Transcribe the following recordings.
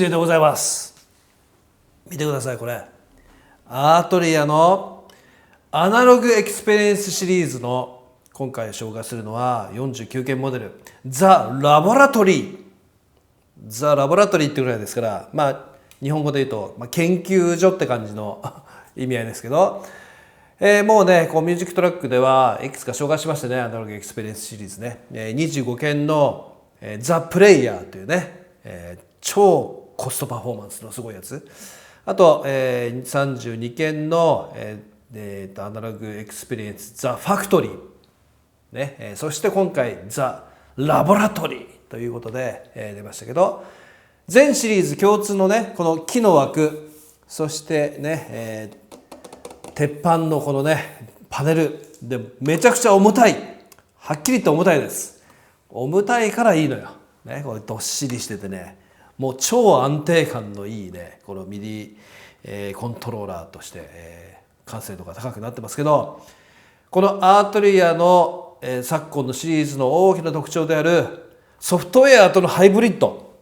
DJ でございます。見てください、これアートリアのアナログエクスペリエンスシリーズの今回紹介するのは49件モデルザ・ラボラトリー。ザ・ラボラトリーってぐらいですから、日本語で言うと、研究所って感じの意味合いですけど、もうねこうミュージックトラックではいくつか紹介しましたね。アナログエクスペリエンスシリーズね、25件のザ・プレイヤーというね、超コストパフォーマンスのすごいやつ。あと、32件の、アナログエクスペリエンスザ・ファクトリー、ねそして今回ザ・ラボラトリーということで、出ましたけど、全シリーズ共通のねこの木の枠、そしてね、鉄板のこのねパネルでめちゃくちゃ重たい、はっきりと重たいです。重たいからいいのよ、ね、これどっしりしててね、もう超安定感のいいねこのミディ、コントローラーとして、完成度が高くなってますけど、このアートリアの、昨今のシリーズの大きな特徴であるソフトウェアとのハイブリッド、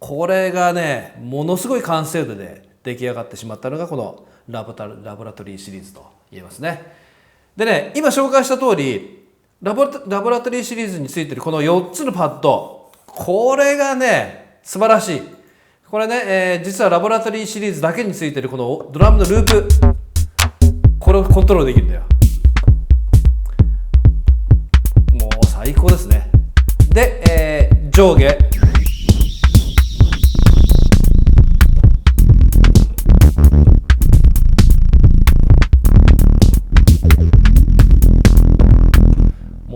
これがねものすごい完成度で出来上がってしまったのがこのラボラトリーシリーズと言えますね。でね、今紹介した通りラボラトリーシリーズについてるこの4つのパッド、これがね素晴らしい。これね、実はラボラトリーシリーズだけについてるこのドラムのループ、これをコントロールできるんだよ。もう最高ですね。で、上下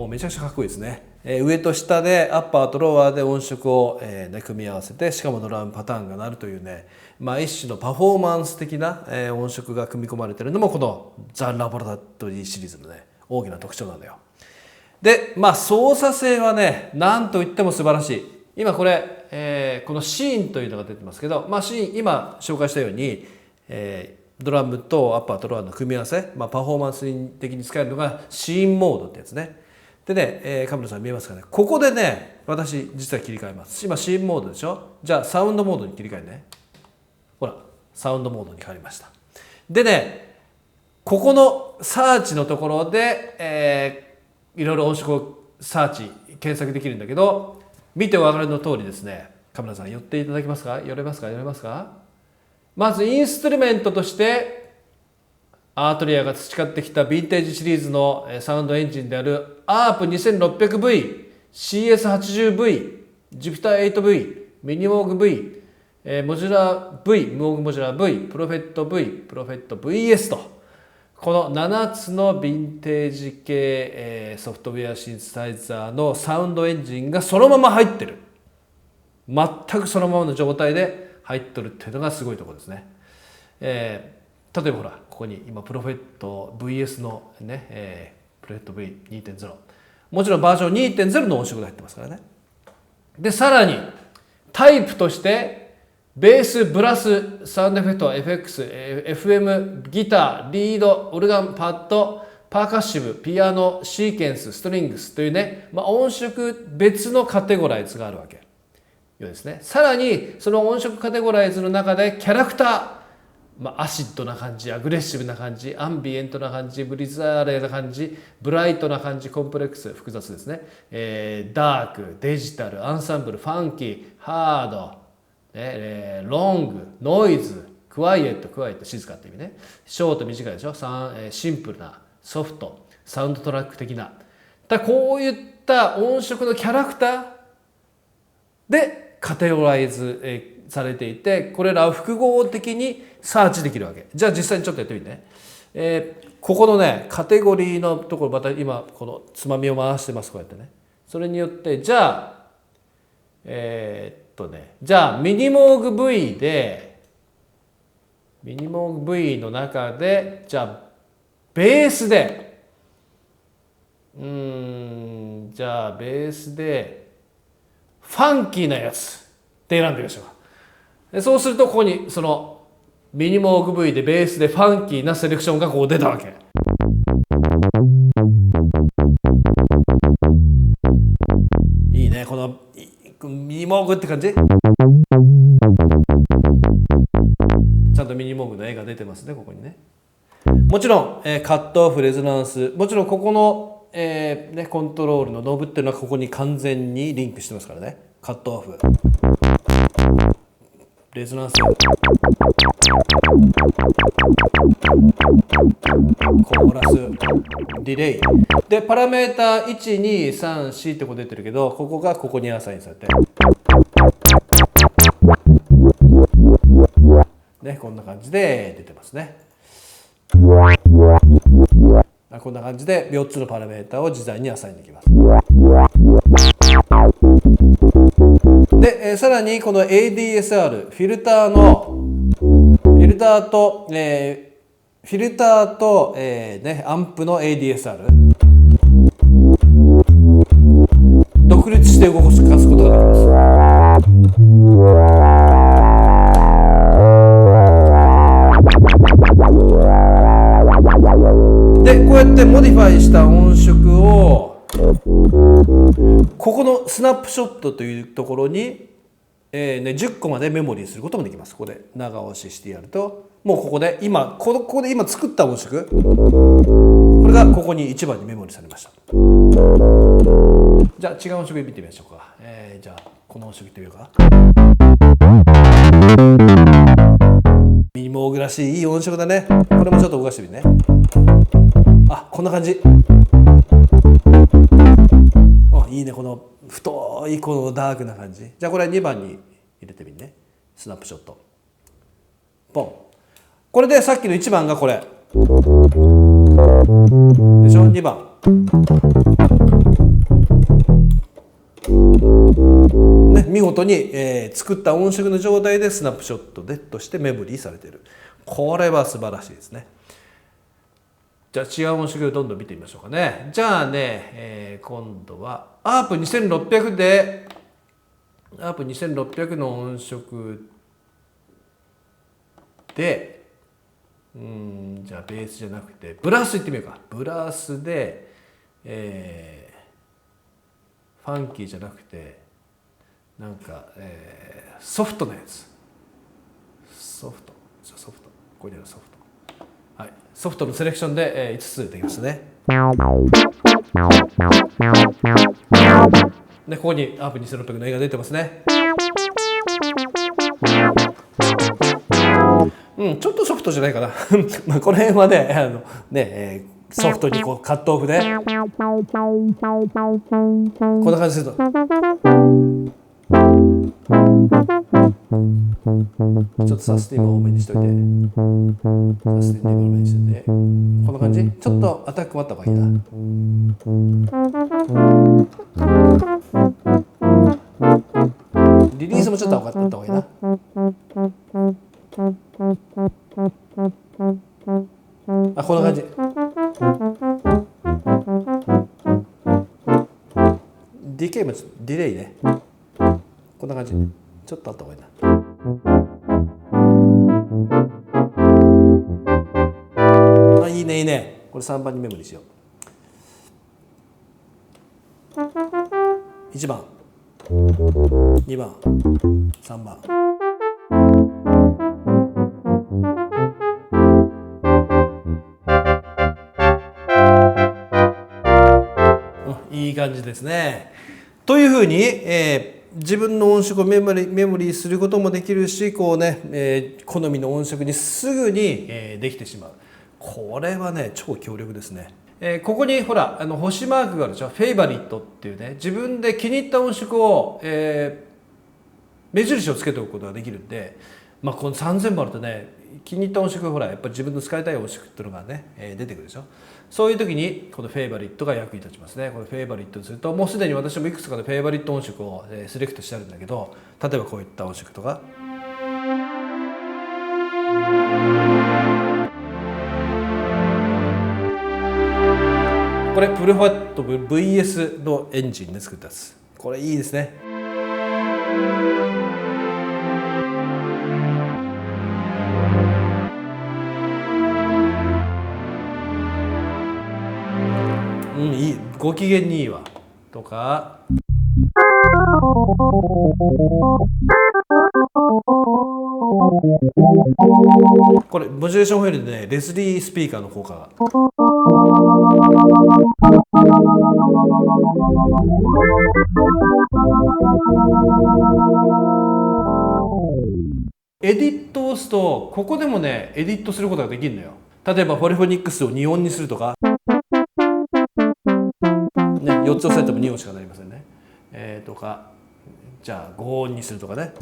めちゃくちゃかっこいいですね。上と下でアッパーとローワーで音色を、組み合わせて、しかもドラムパターンが鳴るというね、一種のパフォーマンス的な、音色が組み込まれているのもこのザ・ラボラトリーシリーズのね大きな特徴なんだよ。で操作性はね何といっても素晴らしい。今これ、このシーンというのが出てますけど、シーン今紹介したように、ドラムとアッパーとローワーの組み合わせ、パフォーマンス的に使えるのがシーンモードってやつね。でね、カメラさん見えますかね、ここでね私実は切り替えます。今シーンモードでしょ。じゃあサウンドモードに切り替えね。ほらサウンドモードに変わりました。でね、ここのサーチのところで、いろいろ音色をサーチ検索できるんだけど、見てお分かりの通りですね、カメラさん寄っていただけますか。寄れますか。まずインストゥルメントとしてアートリアが培ってきたヴィンテージシリーズのサウンドエンジンである ARP2600V、CS80V、Jupiter8V、ミニモーグ V、モジュラー V、モーグモジュラー V、プロフェット V、プロフェット VS と、この7つのヴィンテージ系、ソフトウェアシンセサイザーのサウンドエンジンがそのまま入ってる。全くそのままの状態で入ってるっていうのがすごいところですね。例えばほらここに今プロフェット VS のね、プロフェット V2.0、 もちろんバージョン 2.0 の音色が入ってますからね。でさらにタイプとしてベース、ブラス、サウンドエフェクト、FX、FM、ギター、リード、オルガン、パッド、パーカッシブ、ピアノ、シーケンス、ストリングスというね、音色別のカテゴライズがあるわけようですね。さらにその音色カテゴライズの中でキャラクター、アシッドな感じ、アグレッシブな感じ、アンビエントな感じ、ブリザーレな感じ、ブライトな感じ、コンプレックス、複雑ですね、ダーク、デジタル、アンサンブル、ファンキー、ハード、ロング、ノイズ、クワイエット、静かって意味ね、ショート、短いでしょ、シンプルな、ソフト、サウンドトラック的な、こういった音色のキャラクターでカテゴライズ、されていて、これらを複合的にサーチできるわけ。じゃあ実際にちょっとやってみてね。ここのねカテゴリーのところ、また今このつまみを回してます、こうやってね。それによってじゃあじゃあミニモーグ V でミニモーグ V の中でじゃあベースでじゃあベースでファンキーなやつって選んでみましょう。そうするとここにそのミニモーグ V でベースでファンキーなセレクションがこう出たわけ。いいねこのミニモーグって感じ。ドミニモーグの絵が出てますね、ここにね。もちろん、カットオフ、レゾナンス、もちろんここの、コントロールのノブっていうのはここに完全にリンクしてますからね。カットオフ、レゾナンス、コーラス、ディレイで、パラメータ1、2、3、4ってこう出てるけど、ここがここにアサインされて、ね、こんな感じで出てますね。こんな感じで4つのパラメータを自在にアサインできます。で、さらにこの ADSR フィルターと、アンプの ADSR 独立して動かすことができます。で、こうやってモディファイした音色をここのスナップショットというところに、10個までメモリーすることもできます。ここで長押ししてやると、もうここで今作った音色、これがここに1番にメモリーされました。じゃあ違う音色見てみましょうか。じゃあこの音色いってみようか。ミニモーグらしいいい音色だね。これもちょっと動かしてみるね。あ、こんな感じ。いいね、この太いこのダークな感じ。じゃあこれ2番に入れてみるね。スナップショットポン。これでさっきの1番がこれでしょ。2番ね、見事に、作った音色の状態でスナップショットでとしてメモリーされている。これは素晴らしいですね。じゃあ違う音色をどんどん見てみましょうかね。じゃあね、今度はアープ2600でアープ2600の音色で、じゃあベースじゃなくてブラスいってみようか。ブラスで、ファンキーじゃなくてなんか、ソフトなやつ。ソフトここにあるソフト。はい、ソフトのセレクションで、5つできますね。で、ここにアープ2600の絵が出てますね。ちょっとソフトじゃないかな。まあこの辺はね、ソフトにこうカットオフでこんな感じすると。ちょっとサスティンも多めにしといて、サスティン多めにしといて、こんな感じ。ちょっとアタックもあった方がいいな。リリースもちょっとあった方がいいな。あ、こんな感じ。ディケイもディレイね。こんな感じ。ちょっとあった方がいいな。あ、いいねいいね。これ3番にメモリーしよう。1番、2番、3番。いい感じですね。というふうに、自分の音色をメモリーすることもできるし、こうね、好みの音色にすぐに、できてしまう。これはね、超強力ですね。ここにほら星マークがあるでしょ。フェイバリットっていうね、自分で気に入った音色を、目印をつけておくことができるんで、この3000もあるとね、気に入った音色がほらやっぱり自分の使いたい音色っていうのがね、出てくるでしょ。そういう時にこのフェイバリットが役に立ちますね。このフェイバリットにすると、もうすでに私もいくつかのフェイバリット音色をセレクトしてあるんだけど、例えばこういった音色とか、これプルファット VS のエンジンで作ったやつ。これいいですね。いい、ご機嫌にいいわとか、これモジュレーションホイールでねレスリースピーカーの効果が。エディットを押すとここでもねエディットすることができるのよ。例えばポリフォニックスを2音にするとか、ね、4つ押さえても2音しかなりませんね。とかじゃあ5音にするとかね。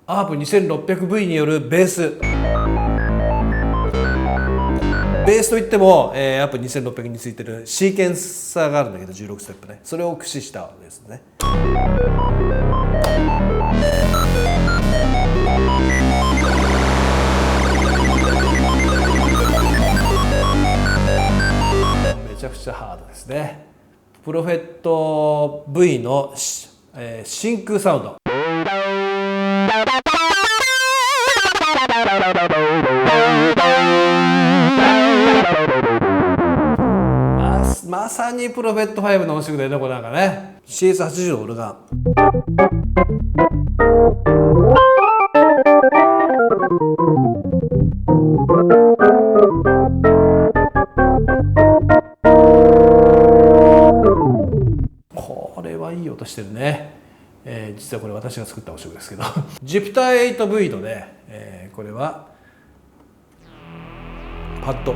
アープ 2600V によるベース。ベースといっても、アープ 2600についてるシーケンサーがあるんだけど16ステップね、それを駆使したわけですね。めちゃくちゃハードですね。プロフェット V の、真空サウンド。まさにプロフェット5の音色だよね、これなんかね。CS80 のオルガン。これはいい音してるね。実はこれ私が作った音色ですけどJupiter 8V のね、これはパッド。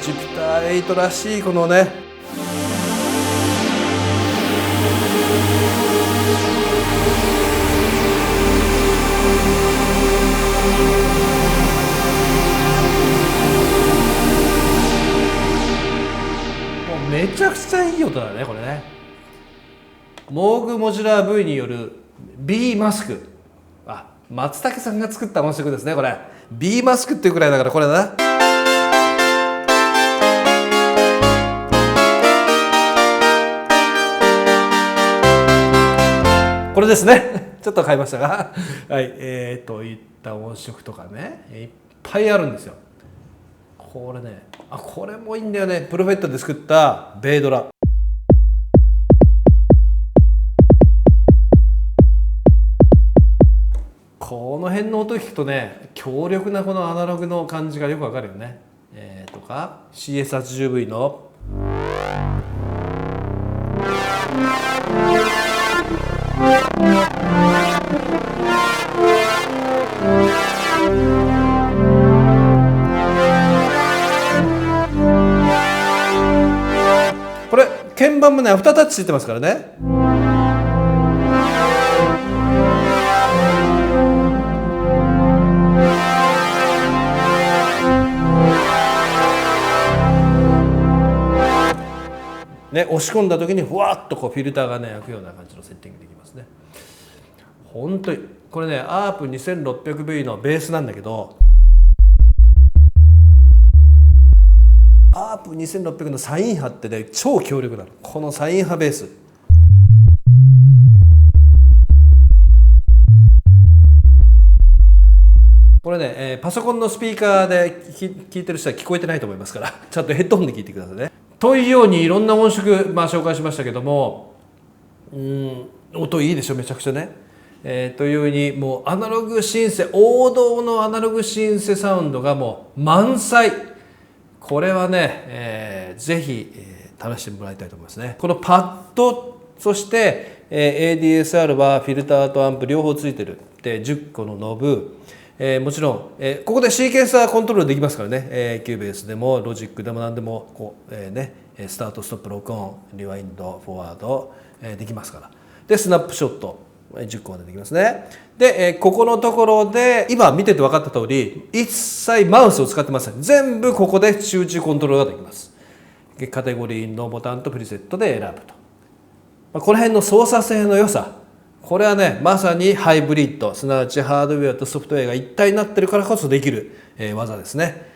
Jupiter 8らしいこのねもうめちゃくちゃいい音だねこれね。モーグモジュラー V による B マスク。あ、松竹さんが作った音色ですねこれ。 B マスクっていうくらいだからこれだな。これですねちょっと変えましたがはいといった音色とかねいっぱいあるんですよ。これね、これもいいんだよね。プロフェットで作ったベイドラ。この辺の音聞くとね強力なこのアナログの感じがよくわかるよね。とか CS80V のこれ鍵盤もねアフタータッチついてますからね。ね、押し込んだ時にふわっとこうフィルターがね開くような感じのセッティングできますね。本当にこれねアープ 2600V のベースなんだけどアープ 2600のサイン波ってね超強力なの。このサイン波ベースこれね、パソコンのスピーカーで聞いてる人は聞こえてないと思いますからちゃんとヘッドホンで聞いてくださいね。というようにいろんな音色、紹介しましたけども音いいでしょめちゃくちゃね。というようにもうアナログシンセ王道のアナログシンセサウンドがもう満載。これはね、ぜひ、試してもらいたいと思いますね。このパッドそして、ADSR はフィルターとアンプ両方ついてるで10個のノブ、もちろん、ここでシーケンサーコントロールできますからね、キューベースでもロジックでも何でもこう、スタートストップ録音リワインドフォワード、できますから。でスナップショット10個までできますね。で、ここのところで今見てて分かった通り一切マウスを使ってません。全部ここで集中コントロールができます。カテゴリーのボタンとプリセットで選ぶと、この辺の操作性の良さ、これはねまさにハイブリッド、すなわちハードウェアとソフトウェアが一体になってるからこそできる、技ですね。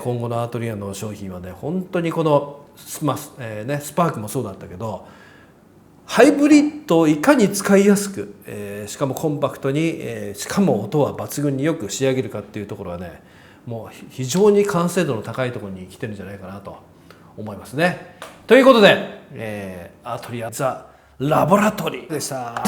今後のアートリアの商品はね本当にこのスパークもそうだったけどハイブリッドをいかに使いやすく、しかもコンパクトに、しかも音は抜群によく仕上げるかっていうところはね、もう非常に完成度の高いところに来てるんじゃないかなと思いますね。ということで、アートリアザ・ラボラトリーでした。